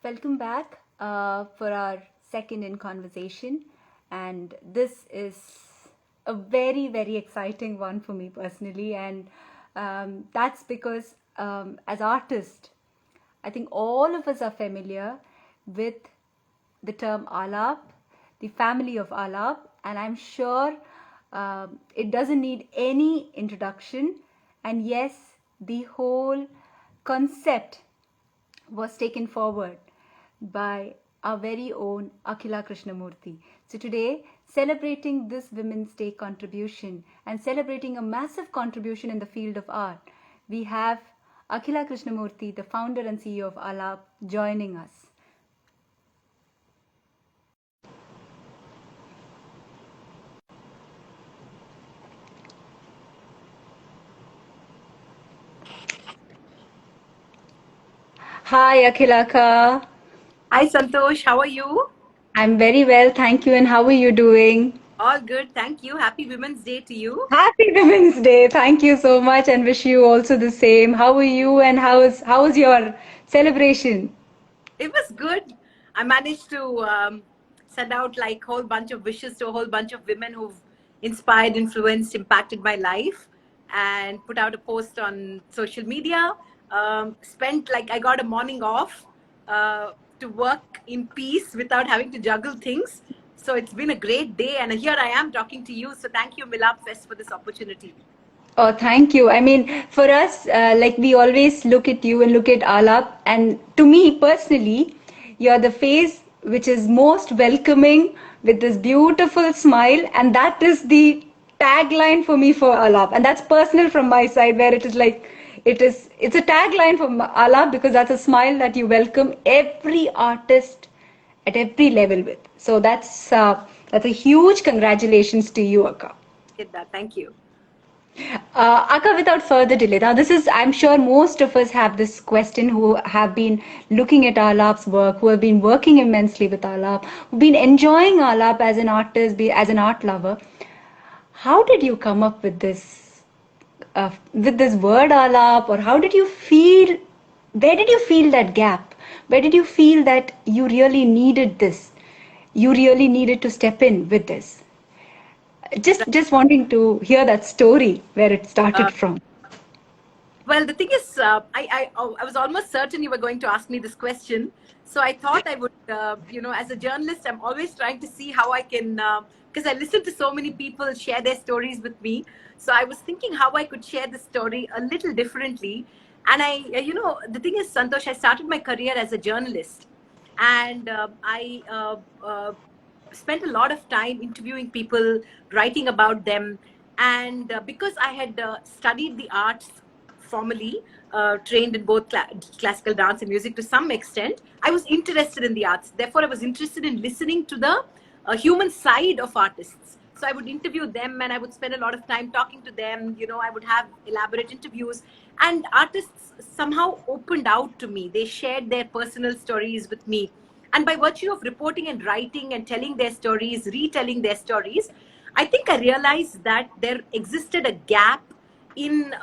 Welcome back for our second in conversation. And this is a very, very exciting one for me personally. And that's because as artists, I think all of us are familiar with the term Alap, the family of Alap, and I'm sure it doesn't need any introduction. And yes, the whole concept was taken forward by our very own Akhila Krishnamurthy. So today, celebrating this Women's Day contribution and celebrating a massive contribution in the field of art, we have Akhila Krishnamurthy, the founder and CEO of Alap, joining us. Hi, Akhilaka. Hi Santosh, how are you? I'm very well, thank you. And how are you doing? All good, thank you. Happy Women's Day to you. Happy Women's Day. Thank you so much and wish you also the same. How are you and how's your celebration? It was good. I managed to send out like a whole bunch of wishes to a whole bunch of women who've inspired, influenced, impacted my life, and put out a post on social media. Spent like I got a morning off to work in peace without having to juggle things. So it's been a great day, and here I am talking to you. So thank you, Milap Fest, for this opportunity. Oh, thank you. I mean, for us, like we always look at you and look at Alap, and to me personally, you're the face which is most welcoming with this beautiful smile, and that is the tagline for me for Alap, and that's personal from my side, where it is like it's a tagline for Alap because that's a smile that you welcome every artist at every level with. So that's a huge congratulations to you, Akka. Get that. Thank you. Akka, without further delay, now this is, I'm sure most of us have this question who have been looking at Alap's work, who have been working immensely with Alap, who've been enjoying Alap as an artist, as an art lover. How did you come up with this word Alap, or how did you feel? Where did you feel that gap? Where did you feel that you really needed this? You really needed to step in with this. Just wanting to hear that story where it started from. Well, the thing is, I was almost certain you were going to ask me this question. So I thought I would, as a journalist, I'm always trying to see how I can, because I listen to so many people share their stories with me. So I was thinking how I could share the story a little differently. And the thing is, Santosh, I started my career as a journalist. And I spent a lot of time interviewing people, writing about them. And because I had studied the arts formally, trained in both classical dance and music to some extent, I was interested in the arts. Therefore, I was interested in listening to the human side of artists. So I would interview them and I would spend a lot of time talking to them. I would have elaborate interviews, and artists somehow opened out to me. They shared their personal stories with me. And by virtue of reporting and writing and telling their stories, retelling their stories, I think I realized that there existed a gap in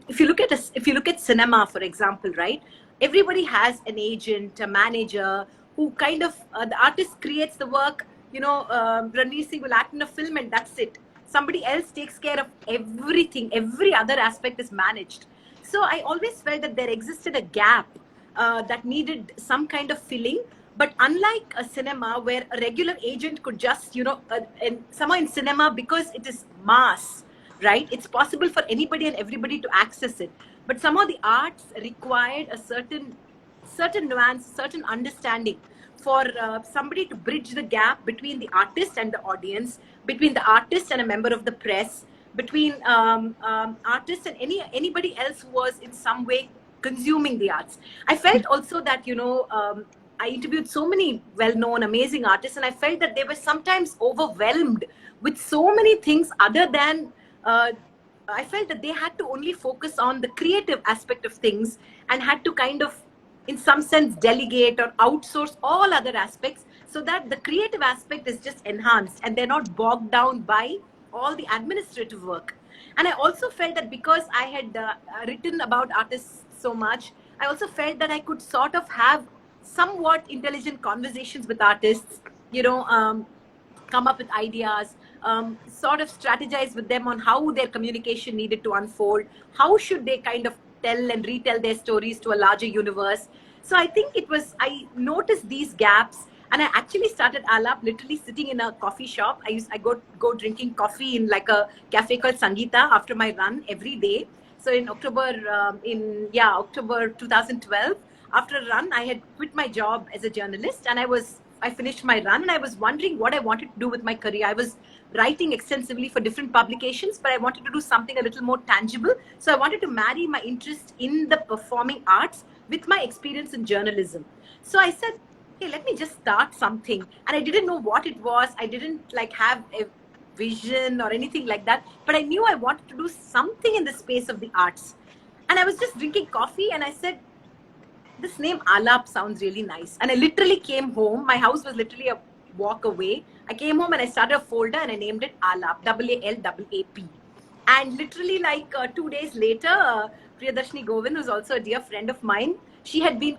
if you look at cinema, for example, right? Everybody has an agent, a manager, who kind of the artist creates the work. Ranveer Singh will act in a film, and that's it. Somebody else takes care of everything. Every other aspect is managed. So I always felt that there existed a gap that needed some kind of filling. But unlike a cinema where a regular agent could just, and somehow in cinema, because it is mass, right? It's possible for anybody and everybody to access it. But somehow the arts required a certain nuance, certain understanding for somebody to bridge the gap between the artist and the audience, between the artist and a member of the press, between artists and anybody else who was in some way consuming the arts. I felt also that, I interviewed so many well-known, amazing artists, and I felt that they were sometimes overwhelmed with so many things other than I felt that they had to only focus on the creative aspect of things and had to kind of, in some sense, delegate or outsource all other aspects so that the creative aspect is just enhanced and they're not bogged down by all the administrative work. And I also felt that because I had written about artists so much, I also felt that I could sort of have somewhat intelligent conversations with artists, you know, come up with ideas, sort of strategize with them on how their communication needed to unfold, how should they kind of tell and retell their stories to a larger universe. So I think I noticed these gaps, and I actually started Alap literally sitting in a coffee shop. I go drinking coffee in like a cafe called Sangeeta after my run every day. So in October 2012, after a run, I had quit my job as a journalist, and I finished my run, and I was wondering what I wanted to do with my career. I was writing extensively for different publications, but I wanted to do something a little more tangible. So I wanted to marry my interest in the performing arts with my experience in journalism. So I said, hey, let me just start something. And I didn't know what it was. I didn't like have a vision or anything like that, but I knew I wanted to do something in the space of the arts. And I was just drinking coffee, and I said, this name Alap sounds really nice. And I literally came home. My house was literally a walk away. I came home and I started a folder and I named it Alap, Alaap. And literally like 2 days later, Priyadarshini Govind, who's also a dear friend of mine, she had been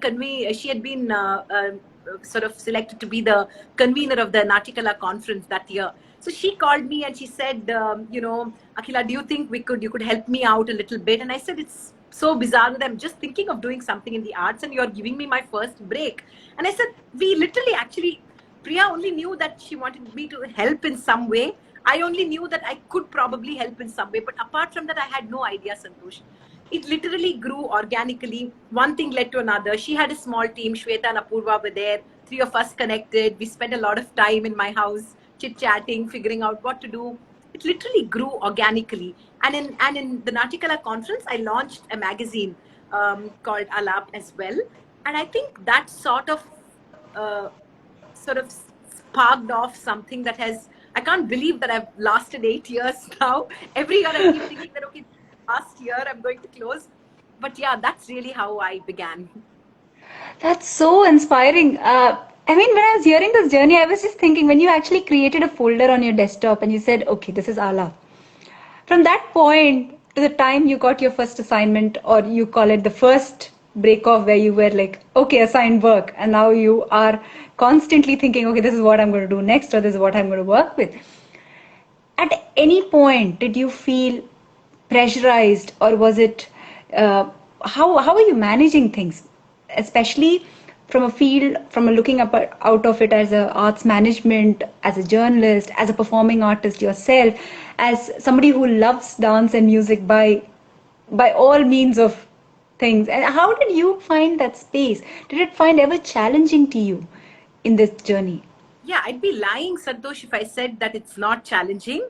sort of selected to be the convener of the Natikala conference that year. So she called me and she said, Akhila, do you think you could help me out a little bit? And I said, it's so bizarre that I'm just thinking of doing something in the arts and you're giving me my first break. And I said, we literally actually, Priya only knew that she wanted me to help in some way. I only knew that I could probably help in some way. But apart from that, I had no idea, Santosh. It literally grew organically. One thing led to another. She had a small team. Shweta and Apurva were there. 3 of us connected. We spent a lot of time in my house, chit-chatting, figuring out what to do. It literally grew organically. And in the Natikala conference, I launched a magazine called Alap as well. And I think that sort of sparked off something that I can't believe that I've lasted 8 years now. Every year I keep thinking that, okay, last year I'm going to close. But yeah, that's really how I began. That's so inspiring. I mean, when I was hearing this journey, I was just thinking when you actually created a folder on your desktop and you said, okay, this is Alap. From that point to the time you got your first assignment, or you call it the first break off where you were like, okay, assigned work, and now you are constantly thinking, okay, this is what I'm going to do next, or this is what I'm going to work with. At any point, did you feel pressurized, or was it, how are you managing things, especially from a field, from a looking up out of it as a arts management, as a journalist, as a performing artist yourself, as somebody who loves dance and music by all means of things? And how did you find that space? Did it find ever challenging to you in this journey? Yeah, I'd be lying, Santosh, if I said that it's not challenging.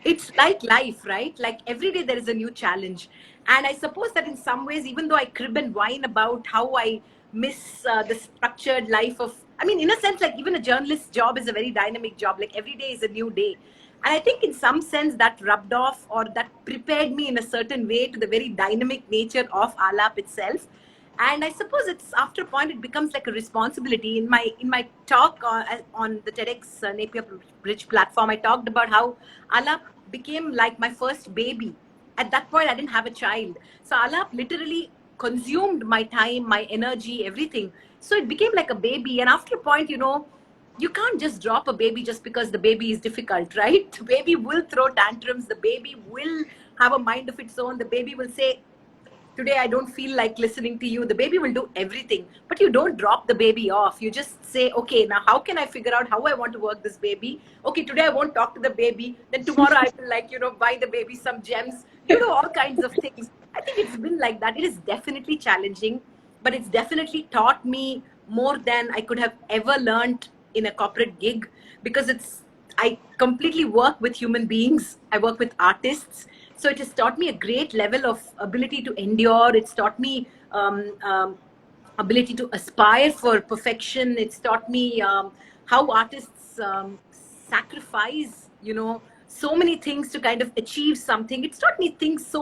It's like life, right? Like every day there is a new challenge. And I suppose that in some ways, even though I crib and whine about how I miss the structured life of, I mean, in a sense, like even a journalist's job is a very dynamic job. Like every day is a new day. And I think in some sense that rubbed off, or that prepared me in a certain way to the very dynamic nature of Alap itself. And I suppose it's after a point it becomes like a responsibility. In my talk on the TEDx Napier Bridge platform, I talked about how Alap became like my first baby. At that point, I didn't have a child, so Alap literally consumed my time, my energy, everything. So it became like a baby. And after a point, you can't just drop a baby just because the baby is difficult, right? The baby will throw tantrums. The baby will have a mind of its own. The baby will say, today I don't feel like listening to you. The baby will do everything, but you don't drop the baby off. You just say, okay, now how can I figure out how I want to work this baby? Okay, today I won't talk to the baby. Then tomorrow I will buy the baby some gems, all kinds of things. I think it's been like that. It is definitely challenging, but it's definitely taught me more than I could have ever learned in a corporate gig, because I completely work with human beings. I work with artists. So it has taught me a great level of ability to endure. It's taught me ability to aspire for perfection. It's taught me how artists sacrifice, so many things to kind of achieve something. It's taught me things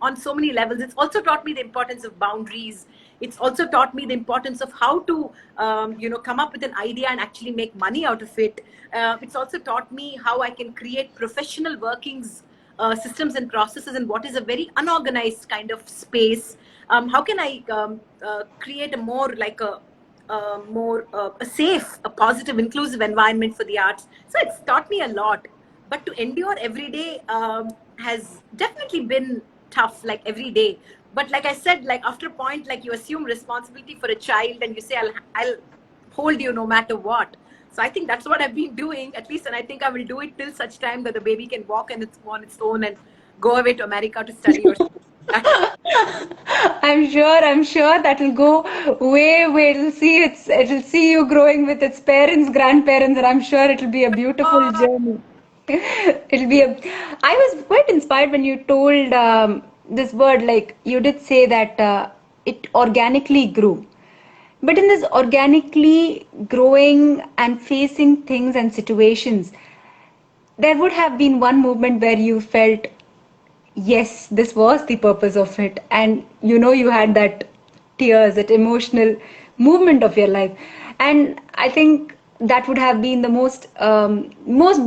on so many levels. It's also taught me the importance of boundaries. It's also taught me the importance of how to, come up with an idea and actually make money out of it. It's also taught me how I can create professional workings, systems and processes in what is a very unorganized kind of space. how can I create a more like a safe, a positive, inclusive environment for the arts. So it's taught me a lot. But to endure every day has definitely been tough, like every day. But like I said, like after a point, like you assume responsibility for a child and you say, I'll hold you no matter what. So I think that's what I've been doing, at least, and I think I will do it till such time that the baby can walk on its own and go away to America to study or something. I'm sure that will go way. It'll see you growing with its parents, grandparents, and I'm sure it'll be a beautiful Oh, journey. It'll be a. I was quite inspired when you told this word, like you did say that it organically grew. But in this organically growing and facing things and situations, there would have been one moment where you felt, yes, this was the purpose of it. And you had that tears, that emotional movement of your life. And I think that would have been the most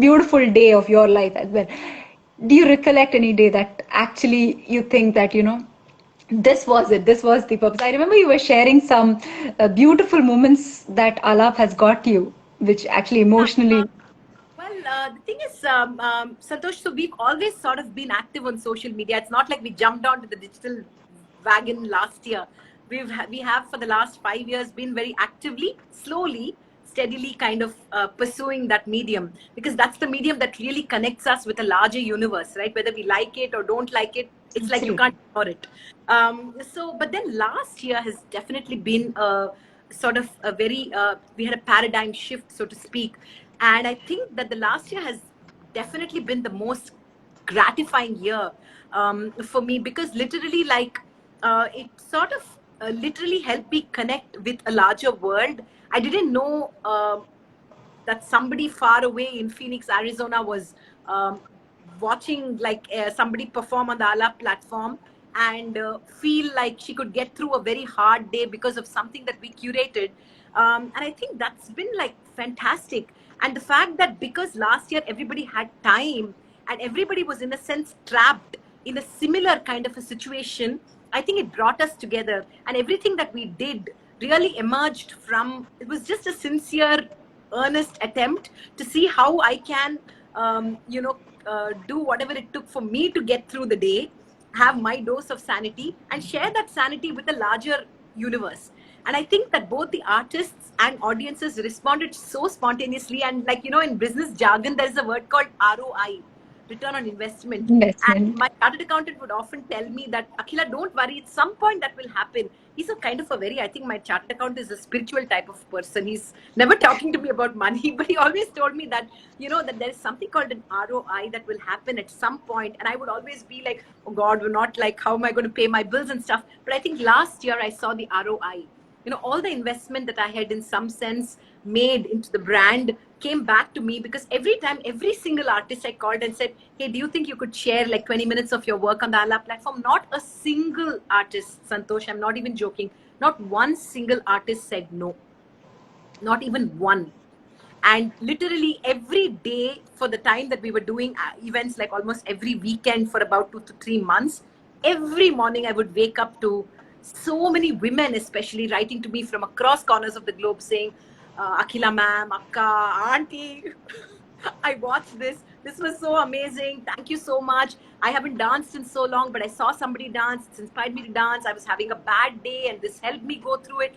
beautiful day of your life as well. Do you recollect any day that actually you think that, this was it, this was the purpose? I remember you were sharing some beautiful moments that Alap has got you, which actually yeah. emotionally. Well, the thing is, Santosh, so we've always sort of been active on social media. It's not like we jumped onto the digital wagon last year. We have for the last 5 years been very actively, slowly, steadily kind of pursuing that medium, because that's the medium that really connects us with a larger universe, right? Whether we like it or don't like it, it's like you Absolutely. can't ignore it. But then last year has definitely been a sort of a very, we had a paradigm shift, so to speak. And I think that the last year has definitely been the most gratifying year for me, because literally, like, it sort of literally helped me connect with a larger world. I didn't know that somebody far away in Phoenix, Arizona was watching like somebody perform on the Ala platform, and feel like she could get through a very hard day because of something that we curated. And I think that's been like fantastic. And the fact that because last year everybody had time and everybody was in a sense trapped in a similar kind of a situation, I think it brought us together. And everything that we did really emerged from, it was just a sincere, earnest attempt to see how I can, do whatever it took for me to get through the day, have my dose of sanity, and share that sanity with a larger universe. And I think that both the artists and audiences responded so spontaneously. And, like, in business jargon, there is a word called ROI, return on investment. And Investment. my chartered accountant would often tell me that, Akhila, don't worry, at some point that will happen. He's a kind of a very, I think my chartered accountant is a spiritual type of person. He's never talking to me about money, but he always told me that, that there is something called an ROI that will happen at some point. And I would always be like, oh God, we're not like, how am I going to pay my bills and stuff? But I think last year I saw the ROI. All the investment that I had in some sense made into the brand came back to me, because every time, every single artist I called and said, hey, do you think you could share like 20 minutes of your work on the Ala platform? Not a single artist, Santosh, I'm not even joking, not one single artist said no. Not even one. And literally every day for the time that we were doing events, like almost every weekend for about 2 to 3 months, every morning I would wake up to so many women, especially, writing to me from across corners of the globe saying, Akhila ma'am, Akka, auntie, I watched this. This was so amazing. Thank you so much. I haven't danced in so long, but I saw somebody dance. It's inspired me to dance. I was having a bad day and this helped me go through it.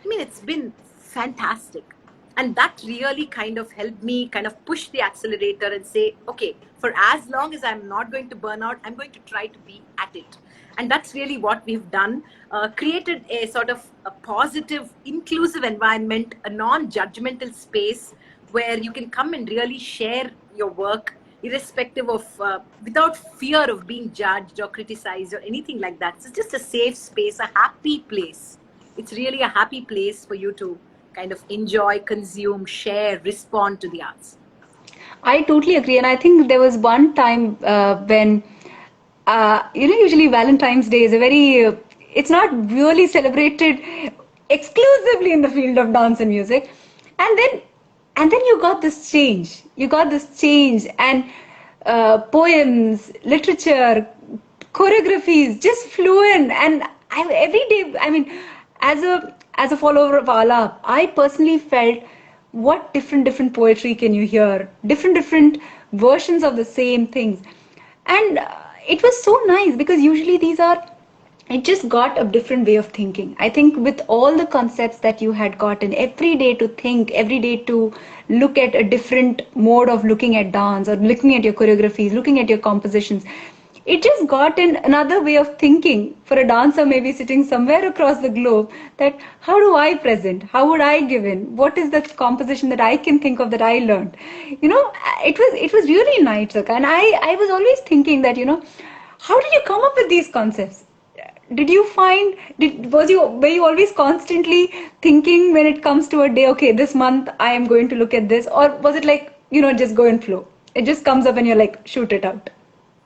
I mean, it's been fantastic. And that really kind of helped me kind of push the accelerator and say, okay, for as long as I'm not going to burn out, I'm going to try to be at it. And that's really what we've done. Created a sort of a positive, inclusive environment, a non-judgmental space where you can come and really share your work, irrespective of, without fear of being judged or criticized or anything like that. So it's just a safe space, a happy place. It's really a happy place for you to kind of enjoy, consume, share, respond to the arts. I totally agree. And I think there was one time when, usually Valentine's Day is it's not really celebrated exclusively in the field of dance and music. And then you got this change. You got this change, and poems, literature, choreographies just flew in. And every day, I mean, as a follower of Alap, I personally felt what different poetry can you hear, different versions of the same things, and it was so nice because usually these are, it just got a different way of thinking. I think with all the concepts that you had gotten every day to think, every day to look at a different mode of looking at dance or looking at your choreographies, looking at your compositions, it just got in another way of thinking for a dancer maybe sitting somewhere across the globe, that how do I present, how would I give in, what is the composition that I can think of that I learned. It was really nice, Saka. And I was always thinking that, how did you come up with these concepts? Did you find, were you always constantly thinking when it comes to a day, okay, this month I am going to look at this, or was it like, just go and flow, it just comes up and you're like, shoot it out?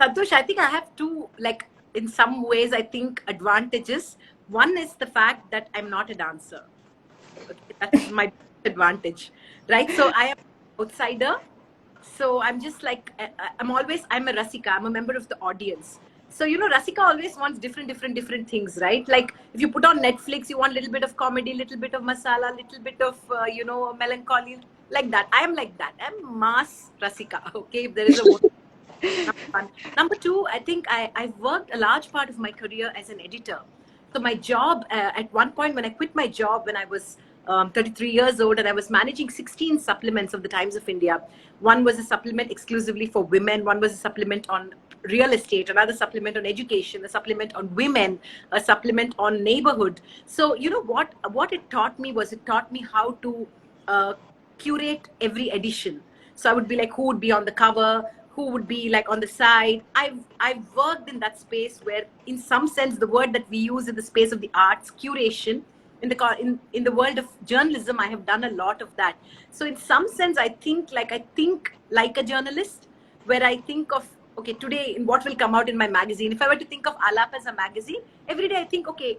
Santosh, I think I have two, like, in some ways, I think advantages. One is the fact that I'm not a dancer. Okay, that's my advantage, right? So I am an outsider. So I'm just like, I'm a Rasika. I'm a member of the audience. So, Rasika always wants different things, right? Like if you put on Netflix, you want a little bit of comedy, little bit of masala, little bit of, melancholy, like that. I am like that. I'm mass Rasika, okay? If there is a word. Number one. Number two, I think I've worked a large part of my career as an editor. So my job, at one point when I quit my job when I was 33 years old and I was managing 16 supplements of the Times of India. One was a supplement exclusively for women. One was a supplement on real estate, another supplement on education, a supplement on women, a supplement on neighborhood. So, what it taught me was, it taught me how to curate every edition. So I would be like, who would be on the cover, who would be like on the side. I've worked in that space where, in some sense, the word that we use in the space of the arts, curation, in the world of journalism, I have done a lot of that. So in some sense, I think like a journalist, where I think of, okay, today in what will come out in my magazine. If I were to think of Alap as a magazine, every day I think, okay,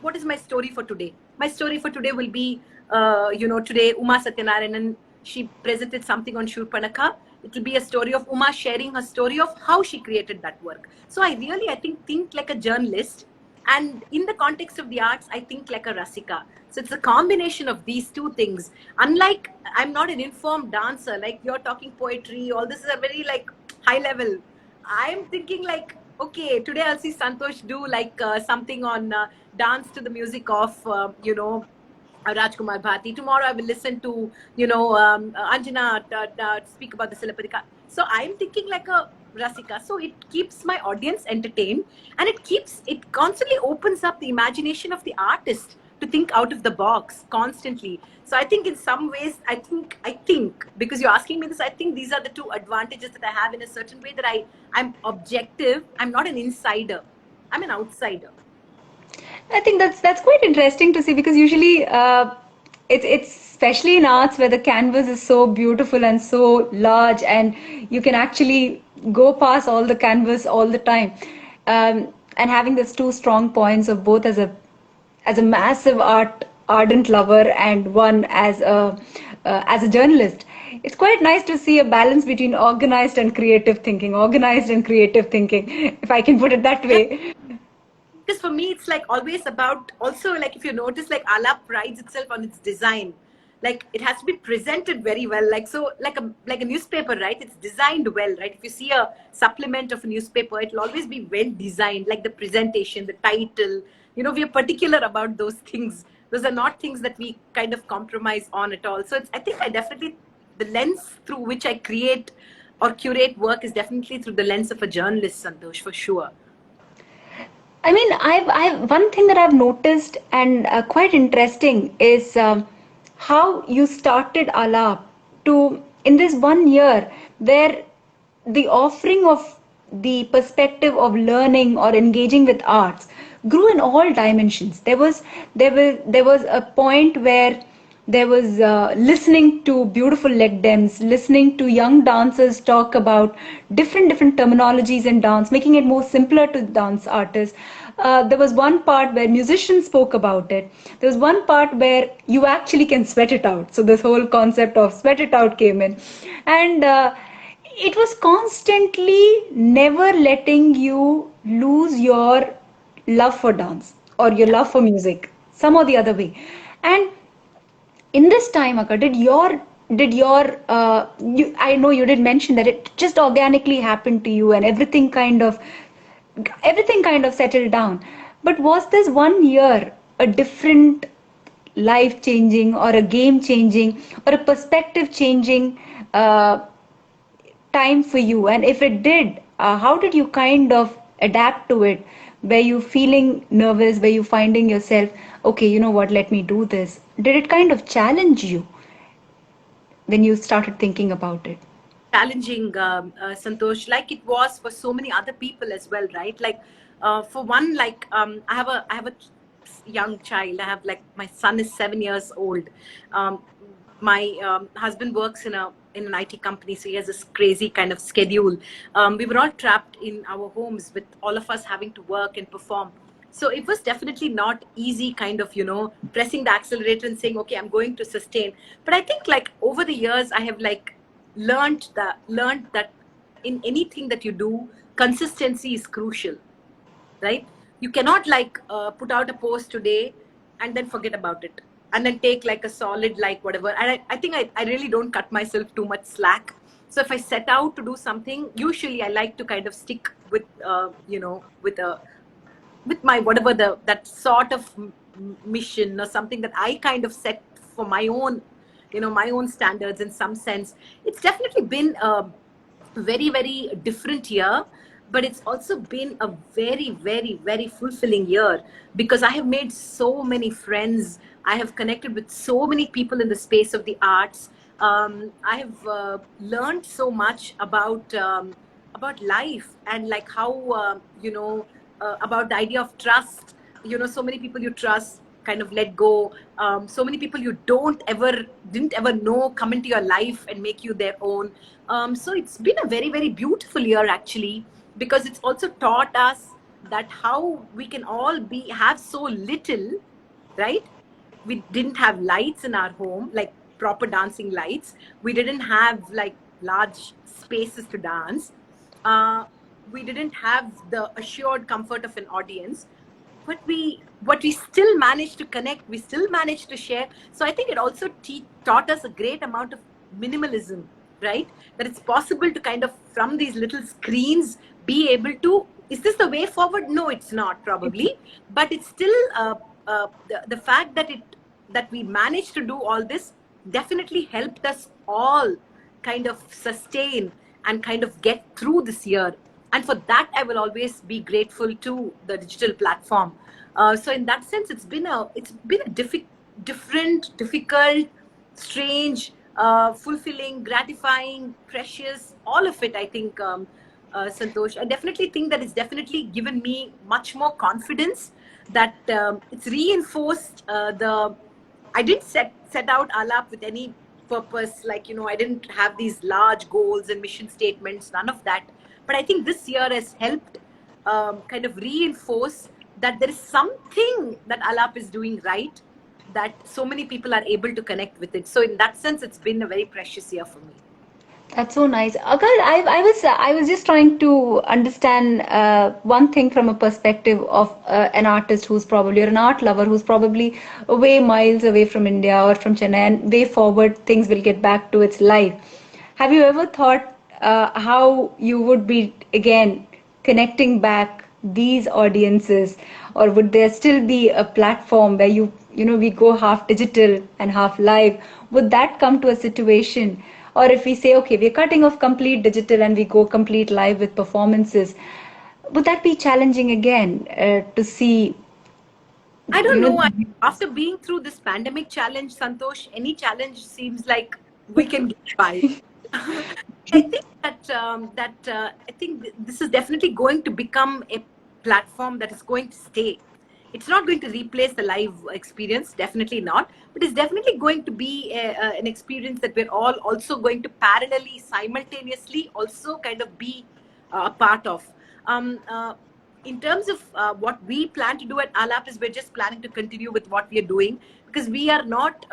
what is my story for today? My story for today will be, today Uma Satyanarayanan, she presented something on Shurpanakha. It will be a story of Uma sharing her story of how she created that work. So I think like a journalist. And in the context of the arts, I think like a Rasika. So it's a combination of these two things. Unlike, I'm not an informed dancer, like you're talking poetry, all this is a very like high level. I'm thinking like, okay, today I'll see Santosh do like something on dance to the music of, Rajkumar Bhati. Tomorrow I will listen to, Anjana speak about the Silapadika. So I'm thinking like a Rasika. So it keeps my audience entertained, and it constantly opens up the imagination of the artist to think out of the box constantly. So I think in some ways, I think because you're asking me this, I think these are the two advantages that I have, in a certain way, that I'm objective. I'm not an insider. I'm an outsider. I think that's quite interesting to see, because usually it's especially in arts where the canvas is so beautiful and so large, and you can actually go past all the canvas all the time, and having these two strong points of both as a massive ardent lover and one as a journalist. It's quite nice to see a balance between organized and creative thinking, if I can put it that way. Because for me, it's like always about, also, like if you notice, like Alap prides itself on its design. Like it has to be presented very well. Like, so like a newspaper, right? It's designed well, right? If you see a supplement of a newspaper, it'll always be well designed, like the presentation, the title. We are particular about those things. Those are not things that we kind of compromise on at all. So I think the lens through which I create or curate work is definitely through the lens of a journalist, Santosh, for sure. I mean, I've one thing that I've noticed and quite interesting is how you started Alap to, in this 1 year, where the offering of the perspective of learning or engaging with arts grew in all dimensions. There was a point where there was listening to beautiful leg dems, listening to young dancers talk about different terminologies in dance, making it more simpler to dance artists. There was one part where musicians spoke about it. There was one part where you actually can sweat it out. So this whole concept of sweat it out came in, and it was constantly never letting you lose your love for dance. or your love for music, some or the other way. And in this time, Akka, I know you did mention that it just organically happened to you and everything kind of settled down. But was this one year a different life changing or a game changing or a perspective changing uh, time for you? And if it did, how did you kind of adapt to it? Were you feeling nervous? Were you finding yourself, okay, you know what, let me do this? Did it kind of challenge you when you started thinking about it? Challenging, Santosh, like it was for so many other people as well, right? Like, for one, like I have a young child. I have, like, my son is 7 years old. My husband works in an IT company, so he has this crazy kind of schedule. We were all trapped in our homes with all of us having to work and perform. So it was definitely not easy, kind of, pressing the accelerator and saying, okay, I'm going to sustain. But I think, like, over the years, I have, like, learned that in anything that you do, consistency is crucial, right? You cannot, like, put out a post today and then forget about it, and then take, like, a solid, like, whatever. And I think I really don't cut myself too much slack. So if I set out to do something, usually I like to kind of stick with with my whatever that sort of mission or something that I kind of set for my own, my own standards. In some sense, it's definitely been a very, very different year, but it's also been a very, very, very fulfilling year, because I have made so many friends. I have connected with so many people in the space of the arts. I have learned so much about life, and, like, how about the idea of trust. So many people you trust kind of let go. So many people you didn't ever know come into your life and make you their own. So it's been a very, very beautiful year, actually, because it's also taught us that how we can all have so little, right? We didn't have lights in our home, like proper dancing lights. We didn't have, like, large spaces to dance. uh, we didn't have the assured comfort of an audience, but we still managed to connect, we still managed to share. So I think it also taught us a great amount of minimalism, right? That it's possible to kind of, from these little screens, be able to, is this the way forward? No, it's not, probably. But it's still, the fact that we managed to do all this definitely helped us all kind of sustain and kind of get through this year. And for that, I will always be grateful to the digital platform. So in that sense, it's been a different, difficult, strange, fulfilling, gratifying, precious, all of it. I think, Santosh, I definitely think that it's definitely given me much more confidence. That it's reinforced the. I didn't set out Alap with any purpose. Like, I didn't have these large goals and mission statements. None of that. But I think this year has helped kind of reinforce that there is something that Alap is doing right, that so many people are able to connect with it. So in that sense, it's been a very precious year for me. That's so nice. Agar, I was just trying to understand one thing from a perspective of an artist who's probably, or an art lover who's probably away miles away from India or from Chennai, and way forward things will get back to its life. Have you ever thought how you would be again connecting back these audiences, or would there still be a platform where we go half digital and half live? Would that come to a situation? Or if we say, okay, we're cutting off complete digital and we go complete live with performances, would that be challenging again to see, I you don't know? know. After being through this pandemic challenge, Santosh, any challenge seems like we can get by. I think I think this is definitely going to become a platform that is going to stay. It's not going to replace the live experience, definitely not. But it's definitely going to be an experience that we're all also going to parallelly, simultaneously, also kind of be a part of. Um, uh, in terms of what we plan to do at Alap, is we're just planning to continue with what we are doing, because we are not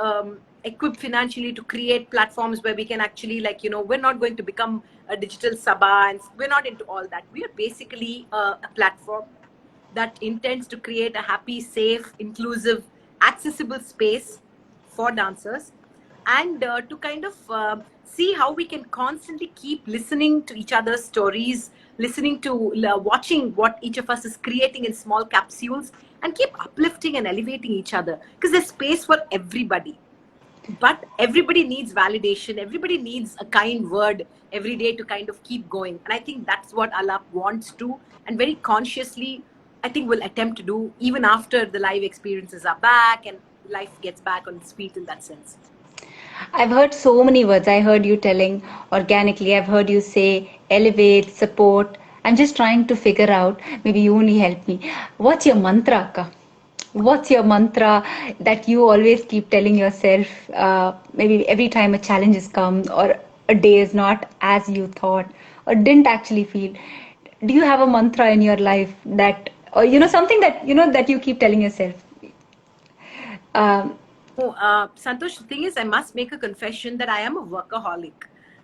equipped financially to create platforms where we can actually, like, we're not going to become a digital sabha, and we're not into all that. We are basically a platform that intends to create a happy, safe, inclusive, accessible space for dancers, and to kind of see how we can constantly keep listening to each other's stories, listening to, watching what each of us is creating in small capsules, and keep uplifting and elevating each other, because there's space for everybody. But everybody needs validation, everybody needs a kind word every day to kind of keep going, and I think that's what Alap wants to, and very consciously I think will attempt to do, even after the live experiences are back and life gets back on its feet in that sense. I've heard so many words. I heard you telling organically. I've heard you say elevate, support. I'm just trying to figure out. Maybe you only help me. What's your mantra, Akka? What's your mantra that you always keep telling yourself? Maybe every time a challenge has come, or a day is not as you thought, or didn't actually feel. Do you have a mantra in your life that, or something that that you keep telling yourself? Um, Oh, Santosh, the thing is, I must make a confession that I am a workaholic.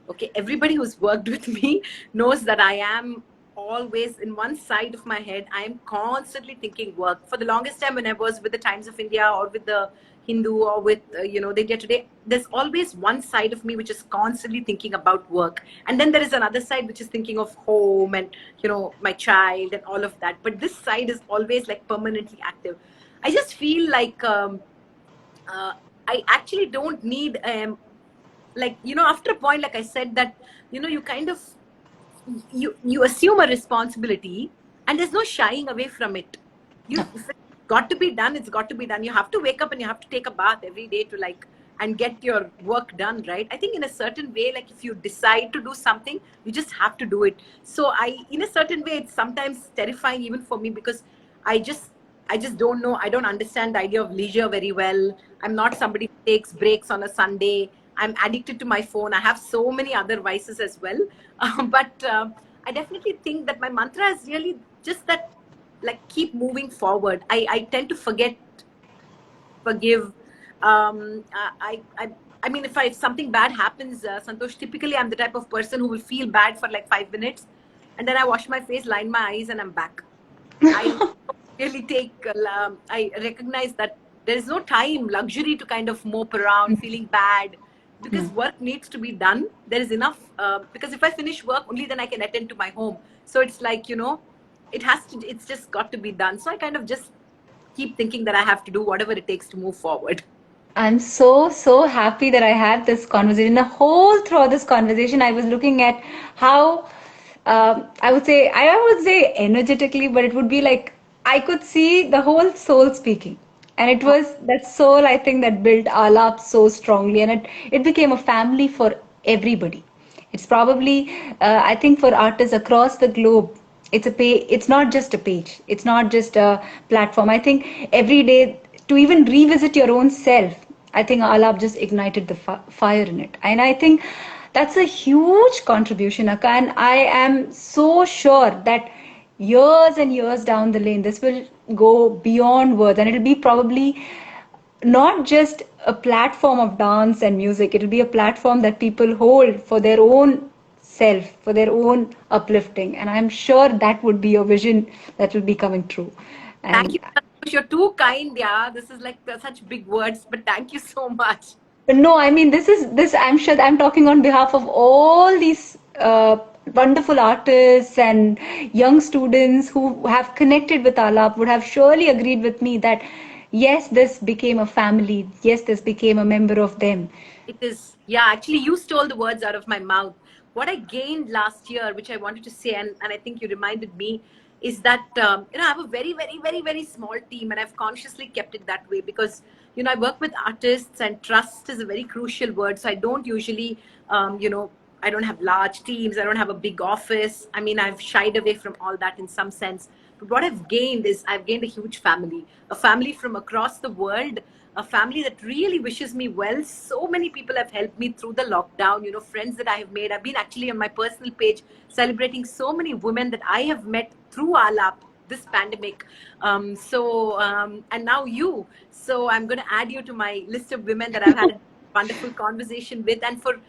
Okay, everybody who's worked with me knows that I am always in one side of my head. I am constantly thinking work. For the longest time, when I was with the Times of India or with the Hindu or with the India Today, there's always one side of me which is constantly thinking about work, and then there is another side which is thinking of home and my child and all of that. But this side is always like permanently active. I just feel like. Uh, I actually don't need like after a point, like I said, that you kind of you assume a responsibility, and there's no shying away from it. If it's got to be done, it's got to be done. You have to wake up and you have to take a bath every day to and get your work done, right? I think in a certain way, like if you decide to do something, you just have to do it. So in a certain way, it's sometimes terrifying even for me, because I just don't know. I don't understand the idea of leisure very well. I'm not somebody who takes breaks on a Sunday. I'm addicted to my phone. I have so many other vices as well. But I definitely think that my mantra is really just that, like, keep moving forward. I tend to forgive. I mean, if something bad happens, Santosh, typically I'm the type of person who will feel bad for like 5 minutes, and then I wash my face, line my eyes, and I'm back. I really I recognize that there is no time, luxury to kind of mope around feeling bad, because work needs to be done. There is enough, because if I finish work, only then I can attend to my home. So it's like, it's just got to be done. So I kind of just keep thinking that I have to do whatever it takes to move forward. I'm so happy that I had this conversation. The whole throughout this conversation, I was looking at how I would say energetically, but it would be like I could see the whole soul speaking, and it was that soul, I think, that built Alap so strongly, and it became a family for everybody. It's probably I think for artists across the globe, it's not just a page, it's not just a platform. I think every day, to even revisit your own self, I think Alap just ignited the fire in it, and I think that's a huge contribution, Akka, and I am so sure that years and years down the lane, this will go beyond words, and it'll be probably not just a platform of dance and music. It'll be a platform that people hold for their own self, for their own uplifting, and I'm sure that would be a vision that will be coming true. Thank And you. Santosh. You're too kind. Yeah, this is like such big words, but thank you so much. no, I mean, this. I'm sure I'm talking on behalf of all these wonderful artists and young students who have connected with Alap would have surely agreed with me that yes, this became a family. Yes, this became a member of them. It is, yeah, actually, you stole the words out of my mouth. What I gained last year, which I wanted to say, and I think you reminded me, is that, I have a very, very, very, very small team, and I've consciously kept it that way because, I work with artists, and trust is a very crucial word. So I don't usually, I don't have large teams. I don't have a big office. I mean, I've shied away from all that in some sense. But what I've gained is I've gained a huge family, a family from across the world, a family that really wishes me well. So many people have helped me through the lockdown, friends that I have made. I've been actually on my personal page celebrating so many women that I have met through Alap, this pandemic. And now you. So I'm going to add you to my list of women that I've had a wonderful conversation with. And for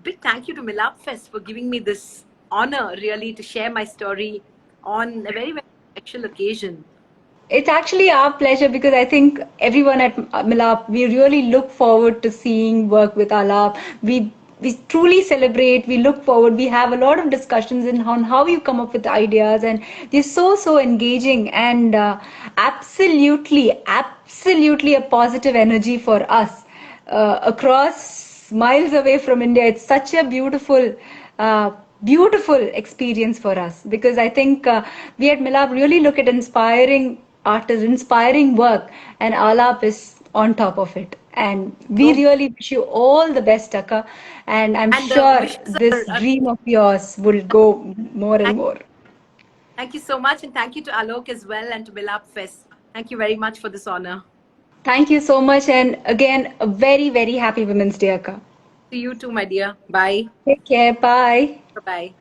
big thank you to Milap Fest for giving me this honor, really, to share my story on a very, very special occasion. It's actually our pleasure because I think everyone at Milap, we really look forward to seeing work with Alap. We truly celebrate. We look forward. We have a lot of discussions on how you come up with ideas, and they're so engaging and absolutely a positive energy for us across miles away from India. It's such a beautiful experience for us because I think we at Milab really look at inspiring artists, inspiring work, and Alap is on top of it. And we No, really wish you all the best, Akka. And I'm and the sure wishes this are dream of yours will go more and thank, more. thank you so much, and thank you to Alok as well and to Milap Fest. Thank you very much for this honor. Thank you so much. And again, a very happy Women's Day, Akka. To you too, my dear. Bye. Take care. Bye. Bye.